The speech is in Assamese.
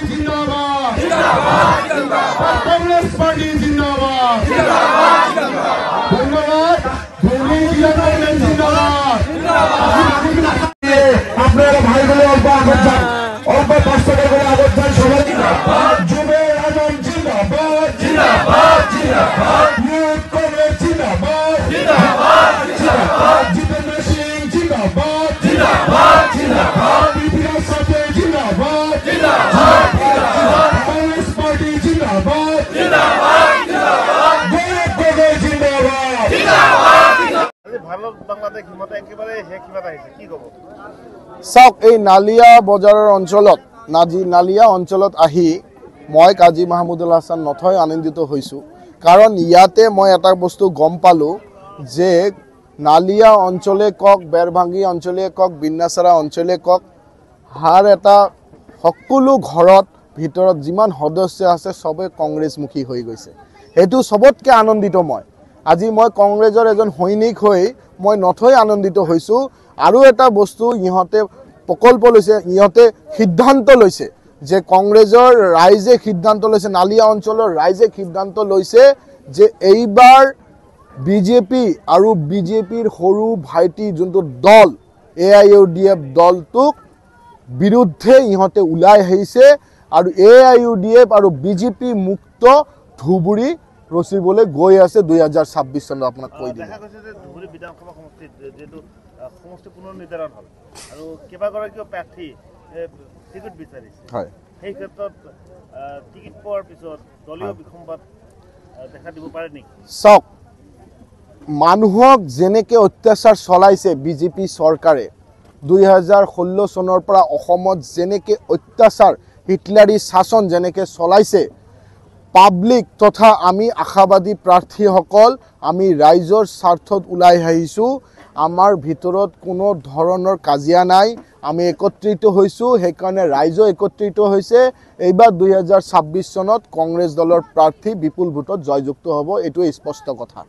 जिंदाबाद जिंदाबाद जिंदाबाद कांग्रेस पार्टी जिंदाबाद जिंदाबाद जिंदाबाद धन्यवाद धोनी जिंदाबाद जिंदाबाद আপনারা ভাইগুলো অল্প আগত যান অল্প কষ্ট করে আগত যান সবাই জিন্দাবাদ যুবে আজম জিন্দাবাদ জিন্দাবাদ জিন্দাবাদ ইউথ কংগ্রেস জিন্দাবাদ জিন্দাবাদ জিন্দাবাদ জিতেন্দ্র সিং জিন্দাবাদ জিন্দাবাদ জিন্দাবাদ পৃথ্বীরাজ সাথে জিন্দাবাদ জিন্দাবাদ জিন্দাবাদ কাংগ্রেস পার্টি জিন্দাবাদ জিন্দাবাদ জিন্দাবাদ গৌরব গগৈ জিন্দাবাদ জিন্দাবাদ ভারত বাংলাদেশ হিমতে একেবারে শেষ সীমাত আহিছে কি কব চাওক এই নালিয়া বজাৰৰ অঞ্চলত নালিয়া অঞ্চলত আহি মই কাজী মাহমুদুল হাছান নথৈ আনন্দিত হৈছোঁ কাৰণ ইয়াতে মই এটা বস্তু গম পালোঁ যে নালিয়া অঞ্চলে কক বেৰভাঙি অঞ্চলে কক বিন্নাচাৰা অঞ্চলে কক হাৰ এটা সকলো ঘৰত ভিতৰত যিমান সদস্য আছে সবে কংগ্ৰেছমুখী হৈ গৈছে সেইটো সবতকৈ আনন্দিত মই আজি মই কংগ্ৰেছৰ এজন সৈনিক হৈ মই নথৈ আনন্দিত হৈছোঁ আৰু এটা বস্তু ইহঁতে প্ৰকল্প লৈছে ইহঁতে সিদ্ধান্ত লৈছে যে কংগ্ৰেছৰ ৰাইজে সিদ্ধান্ত লৈছে নালিয়া অঞ্চলৰ ৰাইজে সিদ্ধান্ত লৈছে যে এইবাৰ বিজেপি আৰু বিজেপিৰ সৰু ভাইটি যোনটো দল AIUDF দলটোক বিৰুদ্ধে ইহঁতে ওলাই আহিছে আৰু AIUDF আৰু বিজেপি মুক্ত ধুবুৰী ৰচিবলৈ গৈ আছে 2026 চনত আপোনাক কৈ দিম দেখা গৈছে যে ধুবুৰী বিধানসভা সমষ্টিত যেটো সমষ্টি পুনৰ নিৰ্ধাৰণ হ'ল আৰু কেইবাগৰাকীও প্ৰাৰ্থী টিকট বিচাৰিছে হয় সেই ক্ষেত্ৰত টিকট পোৱাৰ পিছত দলীয় বিসম্বাদ দেখা দিব পাৰে নেকি চাওক মানুহক যেনেকৈ অত্যাচাৰ চলাইছে বিজেপি চৰকাৰে 2016 চনৰ পৰা অসমত যেনেকৈ অত্যাচাৰ হিটলাৰী শাসন যেনেকৈ চলাইছে পাব্লিক তথা আমি আশাবাদী প্ৰাৰ্থীসকল আমি ৰাইজৰ স্বাৰ্থত ওলাই আহিছোঁ আমাৰ ভিতৰত কোনো ধৰণৰ কাজিয়া নাই আমি একত্ৰিত হৈছোঁ সেইকাৰণে ৰাইজো একত্ৰিত হৈছে এইবাৰ 2026 চনত কংগ্ৰেছ দলৰ প্ৰাৰ্থী বিপুল ভোটত জয়যুক্ত হ'ব এইটো স্পষ্ট কথা